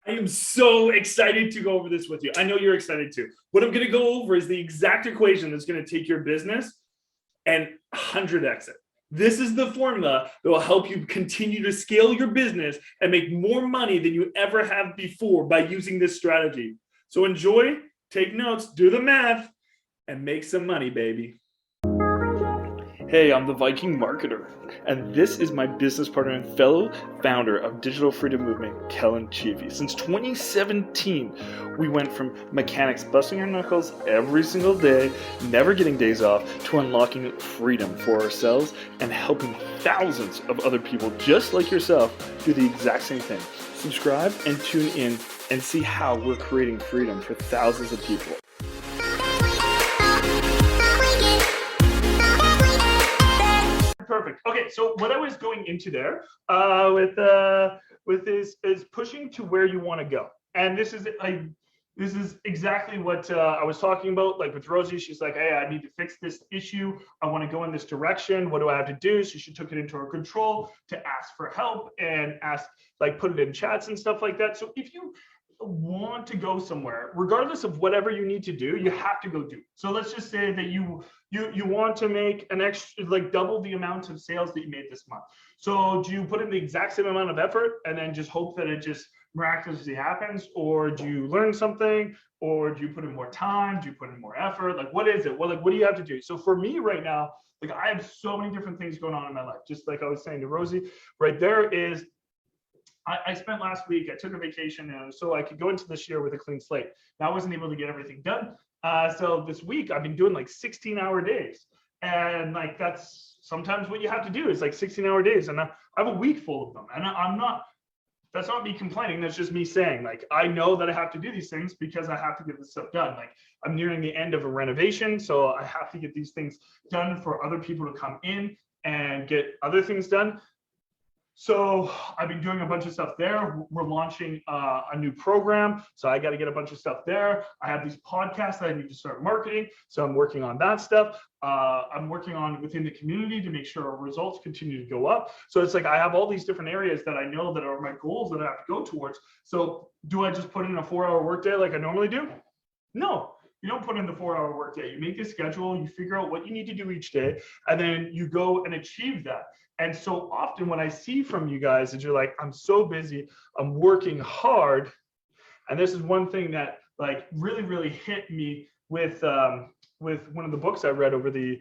I am so excited to go over this with you. I know you're excited too. What I'm going to go over is the exact equation that's going to take your business and 100x it. This is the formula that will help you continue to scale your business and make more money than you ever have before by using this strategy. So enjoy, take notes, do the math, and make some money, baby. Hey, I'm the Viking Marketer, and this is my business partner and fellow founder of Digital Freedom Movement, Kellen Chivy. Since 2017, we went from mechanics busting our knuckles every single day, never getting days off, to unlocking freedom for ourselves and helping thousands of other people just like yourself do the exact same thing. Subscribe and tune in and see how we're creating freedom for thousands of people. Perfect. Okay, so what I was going into there with this is pushing to where you want to go, and this is exactly what I was talking about. Like with Rosie, she's like, "Hey, I need to fix this issue. I want to go in this direction. What do I have to do?" So she took it into her control to ask for help and put it in chats and stuff like that. So if you want to go somewhere, regardless of whatever you need to do, you have to go do. So let's just say that you want to make an extra, like double the amount of sales that you made this month. So do you put in the exact same amount of effort and then just hope that it just miraculously happens? Or do you learn something? Or do you put in more time? Do you put in more effort? Like, what is it? Well, like, what do you have to do? So for me right now, like I have so many different things going on in my life. Just like I was saying to Rosie, right there is, I spent last week, I took a vacation so I could go into this year with a clean slate. Now I wasn't able to get everything done. So this week I've been doing like 16-hour days. And like, that's sometimes what you have to do is like 16-hour days. And I have a week full of them. And that's not me complaining. That's just me saying, like, I know that I have to do these things because I have to get this stuff done. Like I'm nearing the end of a renovation. So I have to get these things done for other people to come in and get other things done. So I've been doing a bunch of stuff there. We're launching a new program. So I got to get a bunch of stuff there. I have these podcasts that I need to start marketing. So I'm working on that stuff. I'm working on within the community to make sure our results continue to go up. So it's like I have all these different areas that I know that are my goals that I have to go towards. So do I just put in a 4-hour workday like I normally do? No. You don't put in the 4-hour workday. You make a schedule, you figure out what you need to do each day, and then you go and achieve that. And so often when I see from you guys that you're like, I'm so busy, I'm working hard. And this is one thing that like really, really hit me with one of the books I read over the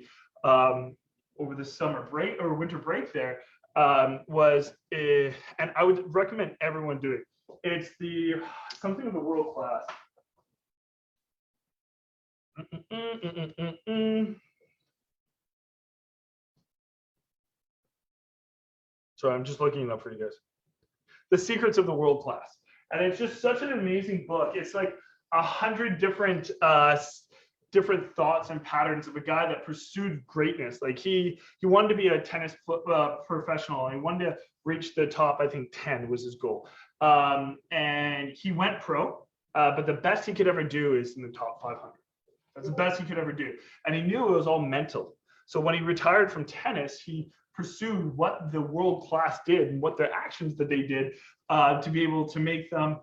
summer break or winter break there and I would recommend everyone do it. It's something of the world class. So I'm just looking it up for you guys. The Secrets of the World Class. And it's just such an amazing book. It's like 100 different thoughts and patterns of a guy that pursued greatness. Like he wanted to be a tennis professional. He wanted to reach the top, I think 10 was his goal. And he went pro, but the best he could ever do is in the top 500. That's the best he could ever do. And he knew it was all mental. So when he retired from tennis, he pursued what the world class did and what their actions that they did to be able to make them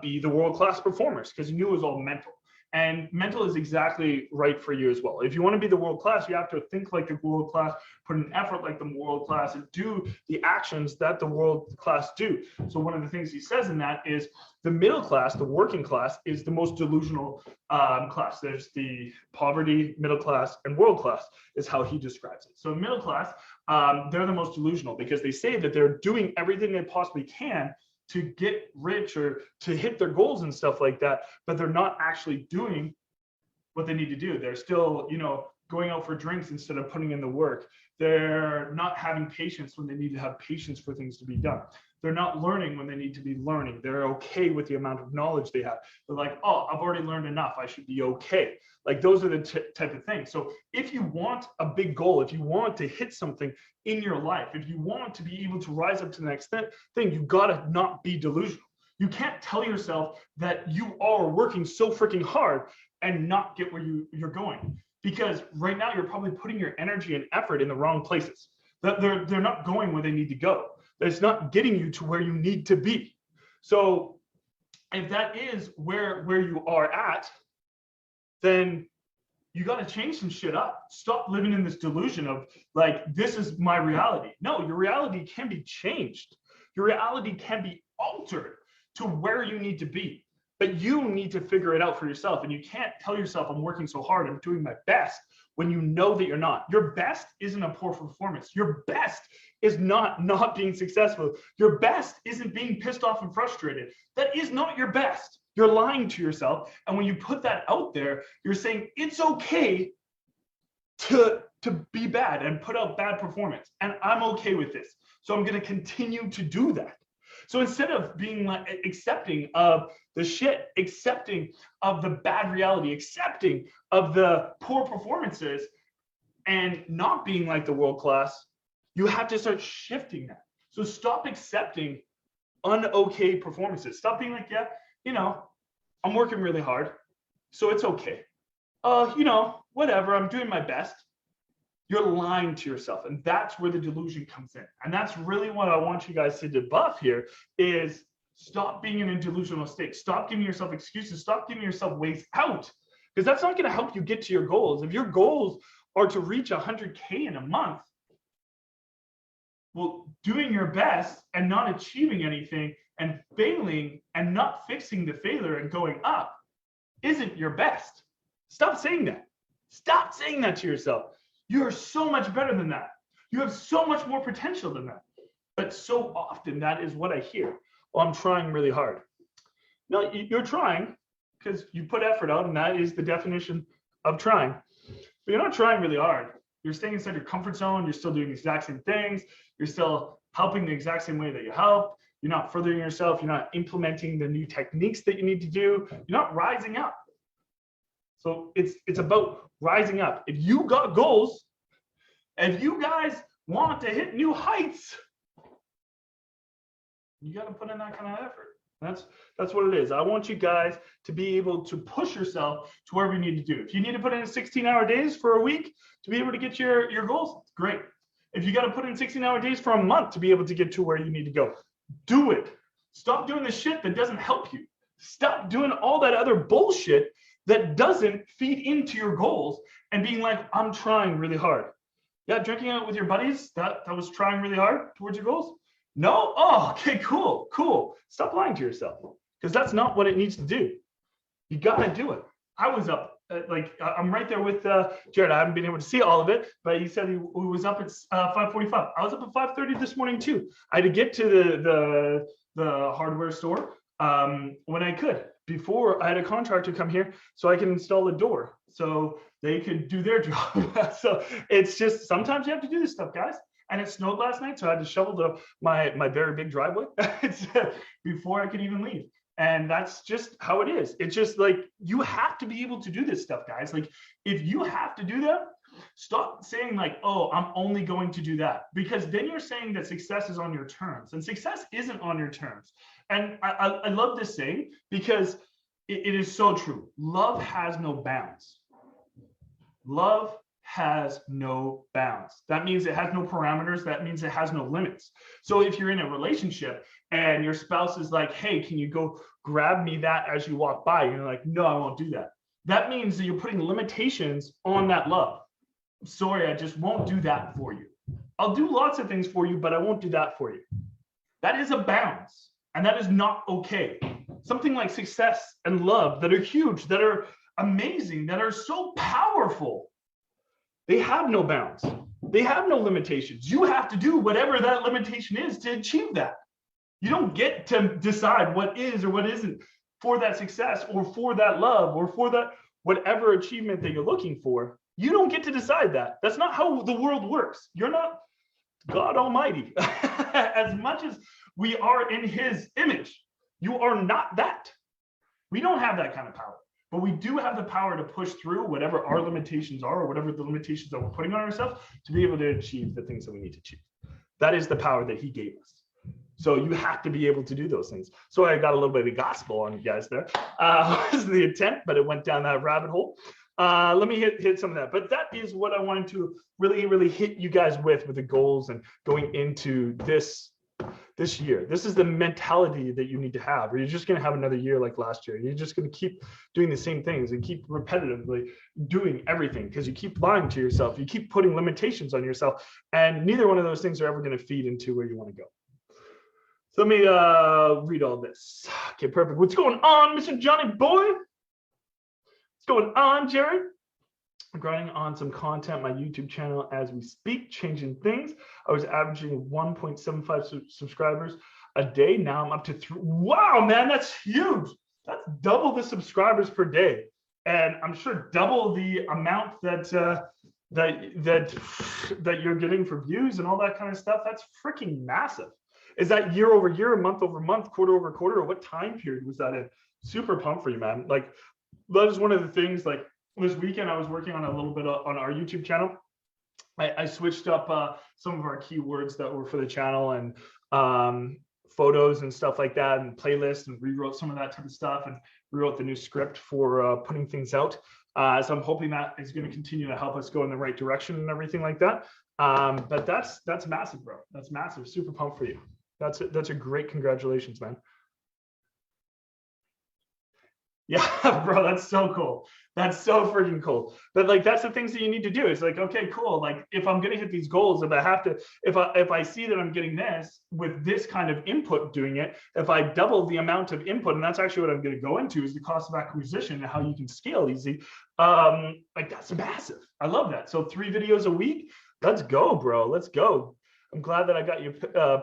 be the world class performers, because he knew it was all mental. And mental is exactly right for you as well. If you want to be the world class, you have to think like the world class, put an effort like the world class, and do the actions that the world class do. So one of the things he says in that is the middle class, the working class, is the most delusional class. There's the poverty, middle class, and world class is how he describes it. So middle class, they're the most delusional because they say that they're doing everything they possibly can to get rich or to hit their goals and stuff like that, but they're not actually doing what they need to do. They're still, going out for drinks instead of putting in the work. They're not having patience when they need to have patience for things to be done. They're not learning when they need to be learning. They're okay with the amount of knowledge they have. They're like, oh, I've already learned enough. I should be okay. Like those are the type of things. So if you want a big goal, if you want to hit something in your life, if you want to be able to rise up to the next thing, you gotta not be delusional. You can't tell yourself that you are working so freaking hard and not get where you're going. Because right now you're probably putting your energy and effort in the wrong places. They're not going where they need to go. It's not getting you to where you need to be. So if that is where you are at, then you got to change some shit up. Stop living in this delusion of like, this is my reality. No, your reality can be changed. Your reality can be altered to where you need to be. But you need to figure it out for yourself. And you can't tell yourself, I'm working so hard, I'm doing my best, when you know that you're not. Your best isn't a poor performance. Your best is not being successful. Your best isn't being pissed off and frustrated. That is not your best. You're lying to yourself. And when you put that out there, you're saying it's okay to be bad and put out bad performance. And I'm okay with this. So I'm going to continue to do that. So instead of being like accepting of the shit, accepting of the bad reality, accepting of the poor performances, and not being like the world class, you have to start shifting that. So stop accepting un-okay performances. Stop being like, yeah, you know, I'm working really hard, so it's okay. You know, whatever, I'm doing my best. You're lying to yourself, and that's where the delusion comes in. And that's really what I want you guys to debuff here is stop being in a delusional state. Stop giving yourself excuses. Stop giving yourself ways out, because that's not going to help you get to your goals. If your goals are to reach 100K in a month, well, doing your best and not achieving anything and failing and not fixing the failure and going up isn't your best. Stop saying that. Stop saying that to yourself. You are so much better than that. You have so much more potential than that. But so often that is what I hear. Well, I'm trying really hard. No, you're trying because you put effort out, and that is the definition of trying. But you're not trying really hard. You're staying inside your comfort zone. You're still doing the exact same things. You're still helping the exact same way that you help. You're not furthering yourself. You're not implementing the new techniques that you need to do. You're not rising up. So it's about rising up. If you got goals, if you guys want to hit new heights, you got to put in that kind of effort. That's what it is. I want you guys to be able to push yourself to wherever you need to do. If you need to put in 16-hour days for a week to be able to get your goals, great. If you got to put in 16-hour days for a month to be able to get to where you need to go, do it. Stop doing the shit that doesn't help you. Stop doing all that other bullshit that doesn't feed into your goals and being like, I'm trying really hard. Yeah, drinking out with your buddies, that was trying really hard towards your goals? No? Oh, okay, cool. Stop lying to yourself, because that's not what it needs to do. You gotta do it. I was up, I'm right there with Jared. I haven't been able to see all of it, but he said he was up at 5:45. I was up at 5:30 this morning too. I had to get to the hardware store when I could. Before I had a contractor come here so I can install a door so they could do their job. So it's just, sometimes you have to do this stuff, guys. And it snowed last night, so I had to shovel my very big driveway before I could even leave. And that's just how it is. It's just like, you have to be able to do this stuff, guys. Like, if you have to do that, stop saying like, oh, I'm only going to do that, because then you're saying that success is on your terms, and success isn't on your terms. And I love this saying because it is so true. Love has no bounds. Love has no bounds. That means it has no parameters. That means it has no limits. So if you're in a relationship and your spouse is like, hey, can you go grab me that as you walk by? And you're like, no, I won't do that. That means that you're putting limitations on that love. Sorry, I just won't do that for you. I'll do lots of things for you, but I won't do that for you. That is a bounds, and that is not okay. Something like success and love that are huge, that are amazing, that are so powerful, they have no bounds. They have no limitations. You have to do whatever that limitation is to achieve that. You don't get to decide what is or what isn't for that success or for that love or for that whatever achievement that you're looking for. You don't get to decide that. That's not how the world works. You're not God Almighty. As much as we are in His image, you are not that. We don't have that kind of power, but we do have the power to push through whatever our limitations are, or whatever the limitations that we're putting on ourselves, to be able to achieve the things that we need to achieve. That is the power that He gave us. So you have to be able to do those things. So I got a little bit of gospel on you guys there. Was the intent, but it went down that rabbit hole. Let me hit some of that. But that is what I wanted to really hit you guys with the goals and going into this this year. This is the mentality that you need to have, or you're just going to have another year like last year. You're just going to keep doing the same things and keep repetitively doing everything because you keep lying to yourself. You keep putting limitations on yourself, and neither one of those things are ever going to feed into where you want to go. So let me read all this. Okay, perfect. What's going on, Mr. Johnny Boy? What's going on, Jared? I'm grinding on some content, my YouTube channel as we speak, changing things. I was averaging 1.75 subscribers a day. Now I'm up to 3. Wow, man, that's huge. That's double the subscribers per day. And I'm sure double the amount that that you're getting for views and all that kind of stuff. That's freaking massive. Is that year over year, month over month, quarter over quarter, or what time period was that in? Super pumped for you, man. Like, that is one of the things, like, this weekend I was working on a little bit on our YouTube channel. I switched up some of our keywords that were for the channel and photos and stuff like that, and playlists, and rewrote some of that type of stuff, and rewrote the new script for putting things out. So I'm hoping that is going to continue to help us go in the right direction and everything like that. But that's massive, bro. That's massive. Super pumped for you. That's a great congratulations, man. Yeah, bro, that's so cool. That's so freaking cool. But like, that's the things that you need to do. It's like, okay, cool. Like, if I'm gonna hit these goals, if I have to, if I see that I'm getting this with this kind of input doing it, if I double the amount of input, and that's actually what I'm gonna go into, is the cost of acquisition and how you can scale easy. Like, that's massive. I love that. So 3 videos a week. Let's go, bro. Let's go. I'm glad that I got you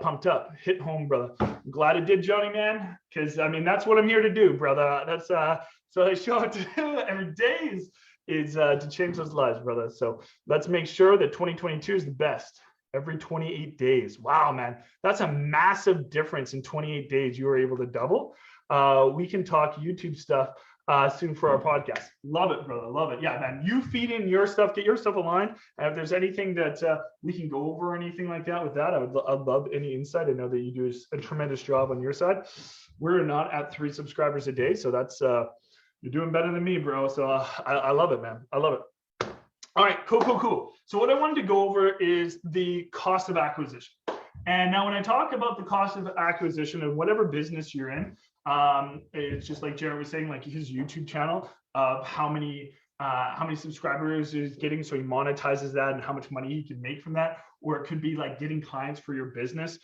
pumped up. Hit home, brother. I'm glad it did, Johnny, man, because I mean, that's what I'm here to do, brother. That's so I show up to do every day is to change those lives, brother. So let's make sure that 2022 is the best. Every 28 days. Wow, man, that's a massive difference. In 28 days, you were able to double. We can talk YouTube stuff soon for our podcast. Love it, brother. Love it. Yeah, man. You feed in your stuff, get your stuff aligned. And if there's anything that we can go over or anything like that with that, I'd love any insight. I know that you do a tremendous job on your side. We're not at 3 subscribers a day, so that's you're doing better than me, bro. So I love it, man. I love it. All right, cool. So what I wanted to go over is the cost of acquisition. And now when I talk about the cost of acquisition of whatever business you're in, it's just like Jared was saying, like his YouTube channel of how many subscribers he's getting, so he monetizes that and how much money he can make from that. Or it could be like getting clients for your business.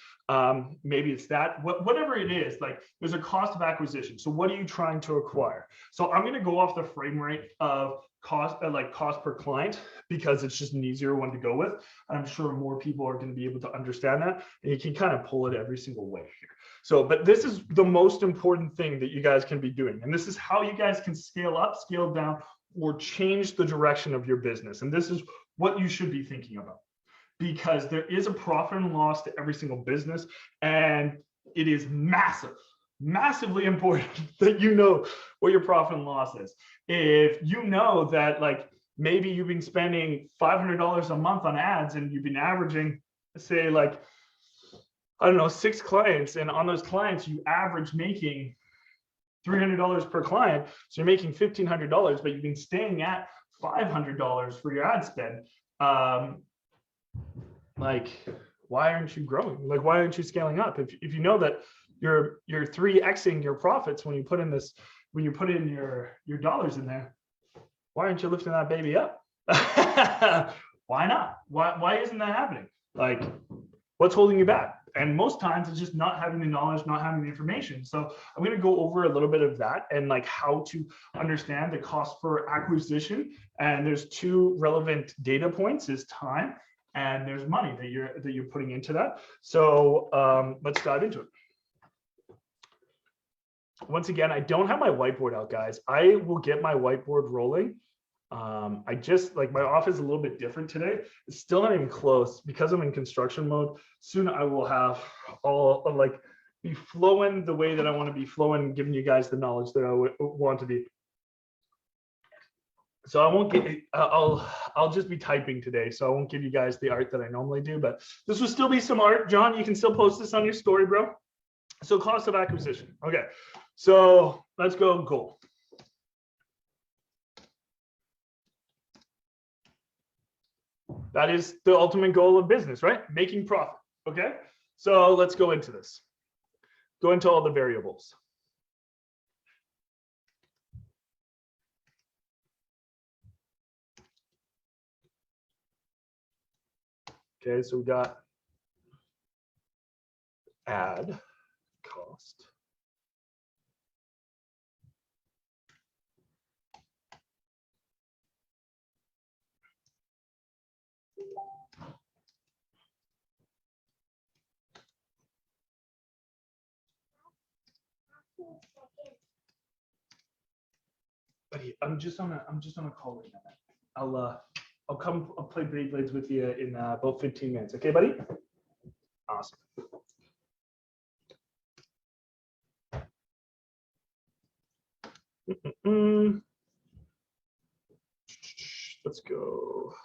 Maybe it's that, whatever it is, like there's a cost of acquisition. So what are you trying to acquire? So I'm going to go off the frame rate of cost, like cost per client, because it's just an easier one to go with. And I'm sure more people are going to be able to understand that, and you can kind of pull it every single way here. So, but this is the most important thing that you guys can be doing. And this is how you guys can scale up, scale down, or change the direction of your business. And this is what you should be thinking about, because there is a profit and loss to every single business. And it is massively important that you know what your profit and loss is. If you know that, like, maybe you've been spending $500 a month on ads and you've been averaging, say, like, I don't know, 6 clients, and on those clients you average making $300 per client, so you're making $1,500, but you've been staying at $500 for your ad spend. Like, why aren't you growing? Like, why aren't you scaling up? If you know that you're 3xing your profits when you put in this, when you put in your dollars in there, why aren't you lifting that baby up? Why not? Why isn't that happening? Like, what's holding you back? And most times it's just not having the knowledge, not having the information. So I'm going to go over a little bit of that and like how to understand the cost per acquisition. And there's 2 relevant data points: is time, and there's money that you're putting into that. So let's dive into it. Once again, I don't have my whiteboard out, guys. I will get my whiteboard rolling. I just, like, my office is a little bit different today. It's still not even close because I'm in construction mode. Soon I will have all, like, be flowing the way that I want to be flowing, giving you guys the knowledge that I would want to be. So I won't get, I'll just be typing today. So I won't give you guys the art that I normally do, but this will still be some art. John, you can still post this on your story, bro. So cost of acquisition. Okay. So let's go goal. That is the ultimate goal of business, right? Making profit. Okay. So let's go into this. Go into all the variables. Okay, so we got add cost. Buddy, I'm just on a call right now. I'll play Beyblades with you in about 15 minutes. Okay, buddy? Awesome. Let's go.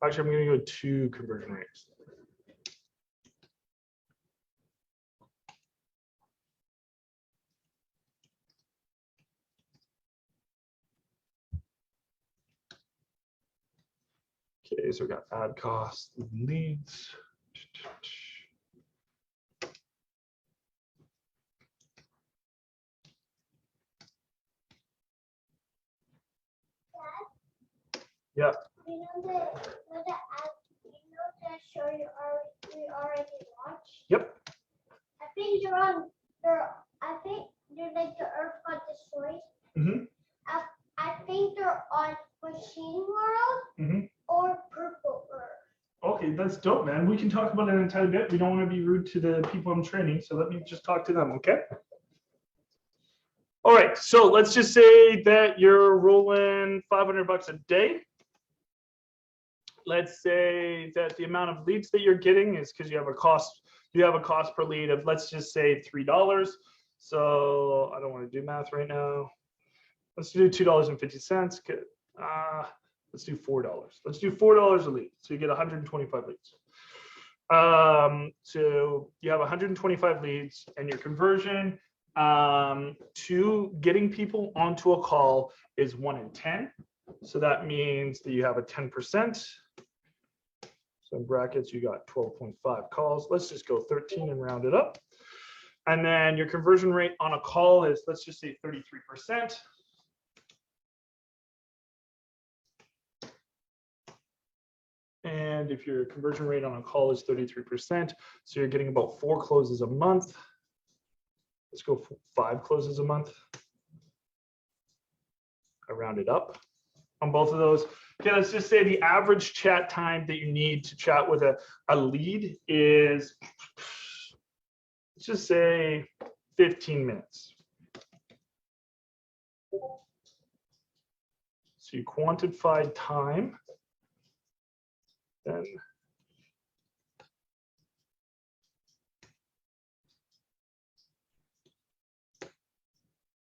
Actually, I'm going to go to conversion rates. Okay, so we got ad cost, leads. Yeah. You know the show we already watched? Yep. I think they're like the Earth got destroyed. Mm-hmm. I think they're on Machine World or Purple Earth. Okay, that's dope, man. We can talk about it in a tiny bit. We don't want to be rude to the people I'm training, so let me just talk to them, okay? All right, so let's just say that you're rolling $500 a day. Let's say that the amount of leads that you're getting is because you have a cost per lead of, let's just say $3. So I don't want to do math right now. Let's do $2.50. Let's do $4. Let's do $4 a lead. So you get 125 leads. So you have 125 leads, and your conversion to getting people onto a call is 1 in 10. So that means that you have a 10%. So in brackets, you got 12.5 calls. Let's just go 13 and round it up. And then your conversion rate on a call is, let's just say 33%. And if your conversion rate on a call is 33%, so you're getting about 4 closes a month. Let's go 5 closes a month. I round it up on both of those. Okay, let's just say the average chat time that you need to chat with a lead is, let's just say 15 minutes. So you quantified time, then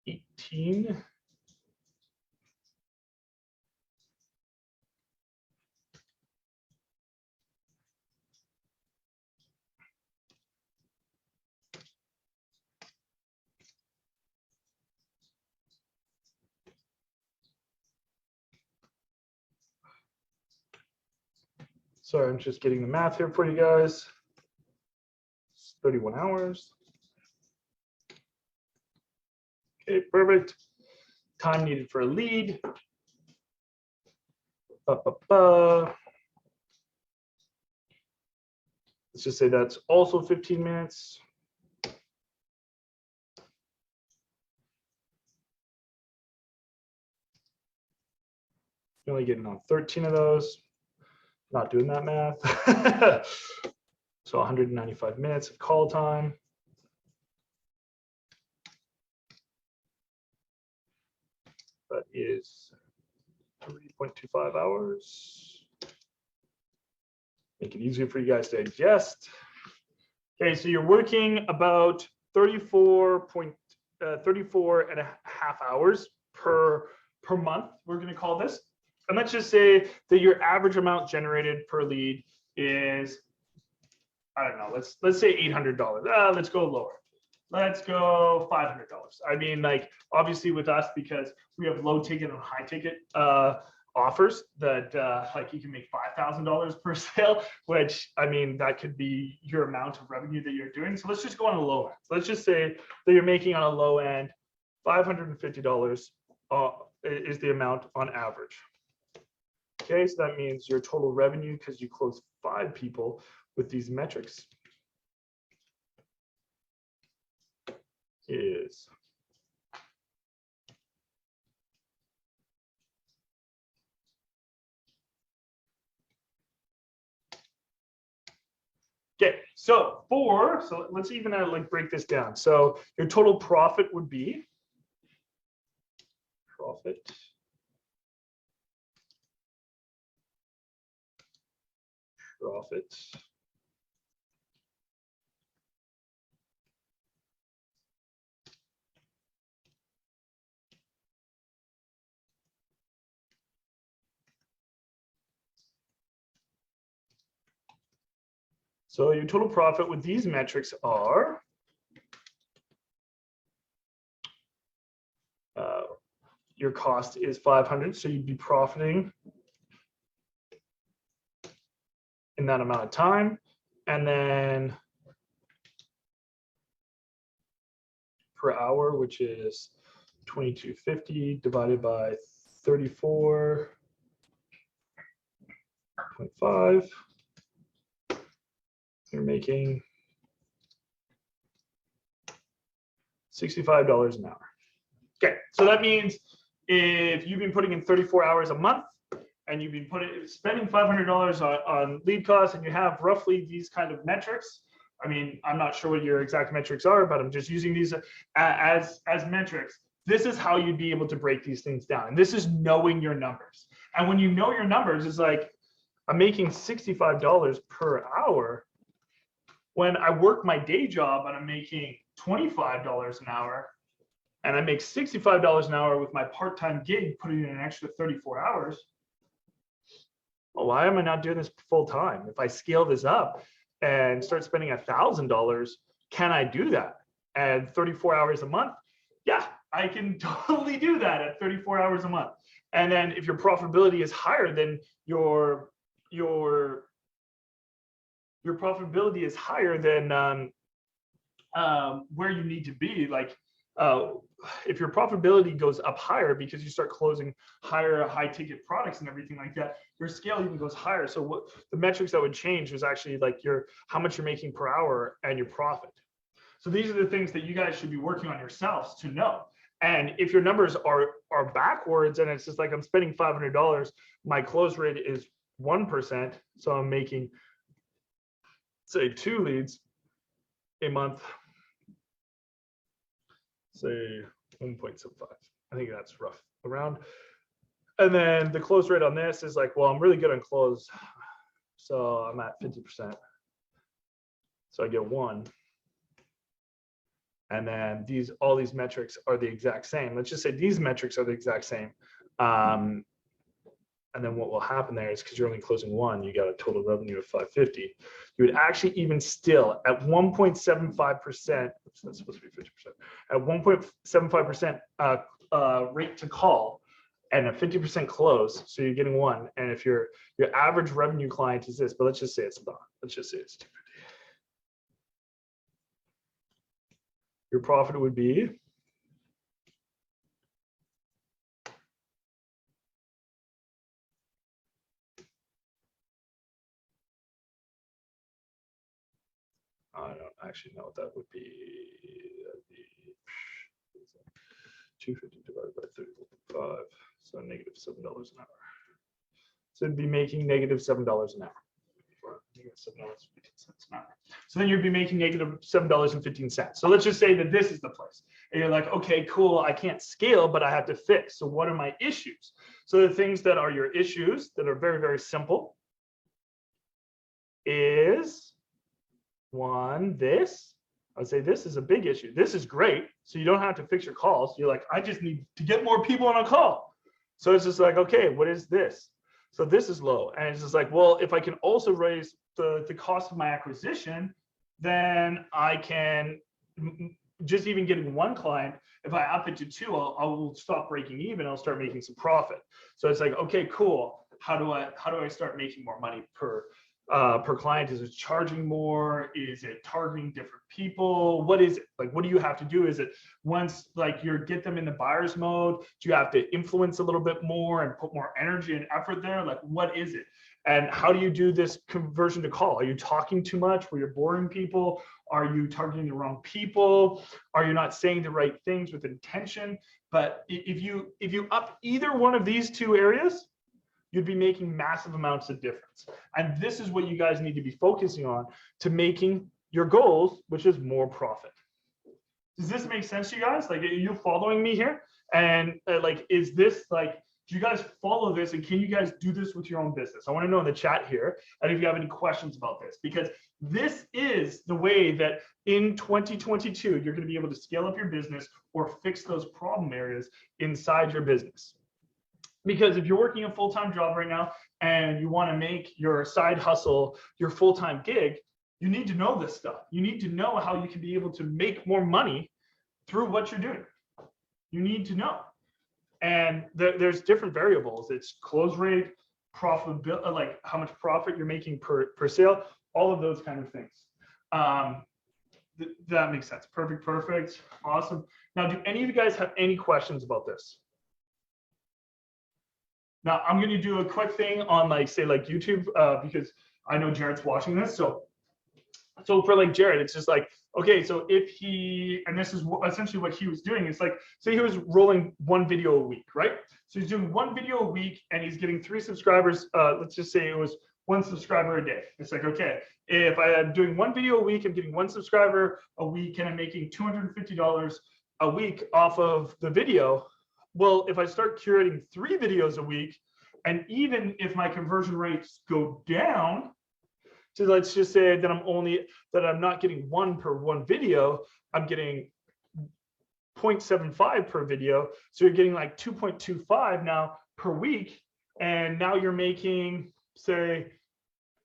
$18. Sorry, I'm just getting the math here for you guys. It's 31 hours. Okay, perfect. Time needed for a lead. Let's just say that's also 15 minutes. You're only getting on 13 of those. Not doing that math. So 195 minutes of call time. That is 3.25 hours. Make it easier for you guys to digest. Okay, so you're working about 34 and a half hours per month, we're going to call this. And let's just say that your average amount generated per lead is, I don't know, let's say $800. Let's go lower. Let's go $500. I mean, like, obviously with us, because we have low ticket and high ticket offers that like you can make $5,000 per sale, which, I mean, that could be your amount of revenue that you're doing. So let's just go on a low end. So let's just say that you're making on a low end $550 is the amount on average. Okay, so that means your total revenue, because you close 5 people with these metrics, is okay. So let's even like break this down. So your total profit would be profit So your total profit with these metrics are your cost is 500, so you'd be profiting in that amount of time, and then per hour, which is 2250 divided by 34.5, you're making $65 an hour. Okay, so that means if you've been putting in 34 hours a month and you've been spending $500 on lead costs, and you have roughly these kind of metrics. I mean, I'm not sure what your exact metrics are, but I'm just using these as metrics. This is how you'd be able to break these things down. And this is knowing your numbers. And when you know your numbers, it's like, I'm making $65 per hour when I work my day job and I'm making $25 an hour, and I make $65 an hour with my part-time gig, putting in an extra 34 hours. Well, why am I not doing this full time? If I scale this up and start spending $1,000, can I do that at 34 hours a month? Yeah, I can totally do that at 34 hours a month. And then if your profitability is higher than your profitability is higher than where you need to be, like if your profitability goes up higher because you start closing high ticket products and everything like that, your scale even goes higher. So what the metrics that would change was actually like how much you're making per hour and your profit. So these are the things that you guys should be working on yourselves to know. And if your numbers are backwards and it's just like, I'm spending $500, my close rate is 1%, so I'm making, say, 2 leads a month, say 1.75. I think that's rough around. And then the close rate on this is like, well, I'm really good on close, so I'm at 50%. So I get 1. And then all these metrics are the exact same. Let's just say these metrics are the exact same. And then what will happen there is, because you're only closing 1, you got a total revenue of 550. You would actually even still at 1.75%, that's supposed to be 50%, at 1.75% rate to call and a 50% close. So you're getting 1. And if your average revenue client is this, but let's just say it's not. Let's just say it's 250. Your profit would be I don't actually know what that would be. 250 divided by 35, so negative $7 an hour. So it'd be making negative $7 an hour. $7.15 an hour. So then you'd be making negative $7.15. So let's just say that this is the place. And you're like, okay, cool, I can't scale, but I have to fix. So what are my issues? So the things that are your issues that are very, very simple is one, this. I would say this is a big issue. This is great. So you don't have to fix your calls. You're like, I just need to get more people on a call. So it's just like, okay, what is this? So this is low. And it's just like, well, if I can also raise the cost of my acquisition, then I can just even getting one client, if I up it to two, I will stop breaking even. I'll start making some profit. So it's like, okay, cool. How do I start making more money per client? Is it charging more? Is it targeting different people? What is it? Like, what do you have to do? Is it once like you get them in the buyer's mode, do you have to influence a little bit more and put more energy and effort there? Like, what is it? And how do you do this conversion to call? Are you talking too much where you're boring people? Are you targeting the wrong people? Are you not saying the right things with intention? But if you up either one of these two areas, you'd be making massive amounts of difference. And this is what you guys need to be focusing on to making your goals, which is more profit. Does this make sense to you guys? Like, are you following me here? And like, is this like, do you guys follow this, and can you guys do this with your own business? I want to know in the chat here, and if you have any questions about this, because this is the way that in 2022, you're going to be able to scale up your business or fix those problem areas inside your business. Because if you're working a full-time job right now and you want to make your side hustle your full-time gig, you need to know this stuff. You need to know how you can be able to make more money through what you're doing. You need to know. And there's different variables. It's close rate, profitability, like how much profit you're making per sale, all of those kind of things. That makes sense. Perfect. Awesome. Now, do any of you guys have any questions about this? Now, I'm going to do a quick thing on like, say like YouTube, because I know Jared's watching this. So for like Jared, it's just like, okay, so if he, and this is essentially what he was doing, it's like, say he was rolling one video a week, right? So he's doing one video a week and he's getting 3 subscribers. Let's just say it was 1 subscriber a day. It's like, okay, if I am doing one video a week, I'm getting 1 subscriber a week and I'm making $250 a week off of the video. Well, if I start curating 3 videos a week, and even if my conversion rates go down, so let's just say that I'm not getting 1 per 1 video, I'm getting 0.75 per video. So you're getting like 2.25 now per week. And now you're making, say,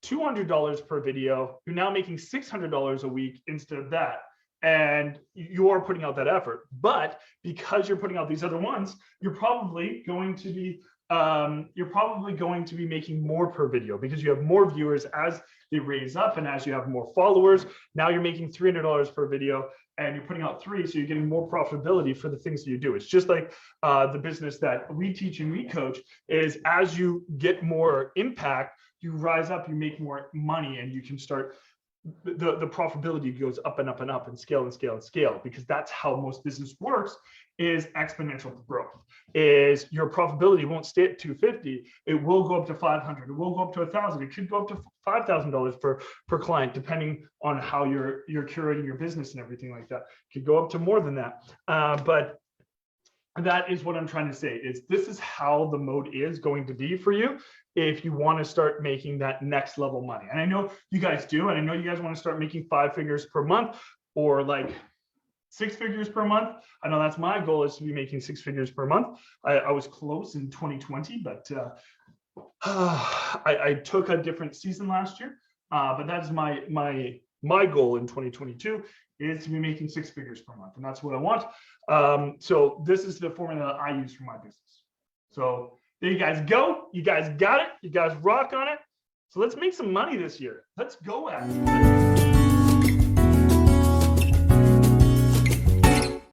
$200 per video. You're now making $600 a week instead of that. And you are putting out that effort. But because you're putting out these other ones, you're probably going to be making more per video because you have more viewers as they raise up and as you have more followers. Now you're making $300 per video and you're putting out 3, so you're getting more profitability for the things that you do. It's just like the business that we teach and we coach is as you get more impact, you rise up, you make more money, and you can start the profitability goes up and up and up and scale and scale and scale, because that's how most business works, is exponential growth. Is your profitability won't stay at 250, it will go up to 500, it will go up to 1,000, it could go up to $5,000 per client, depending on how you're curating your business and everything like that. It could go up to more than that, but that is what I'm trying to say, is this is how the mode is going to be for you if you want to start making that next level money. And I know you guys do, and I know you guys want to start making 5 figures per month or like 6 figures per month. I know that's my goal, is to be making 6 figures per month. I was close in 2020, but I took a different season last year. But that's my goal in 2022, is to be making 6 figures per month, and that's what I want. So this is the formula I use for my business. So there you guys go. You guys got it. You guys rock on it. So let's make some money this year. Let's go at it.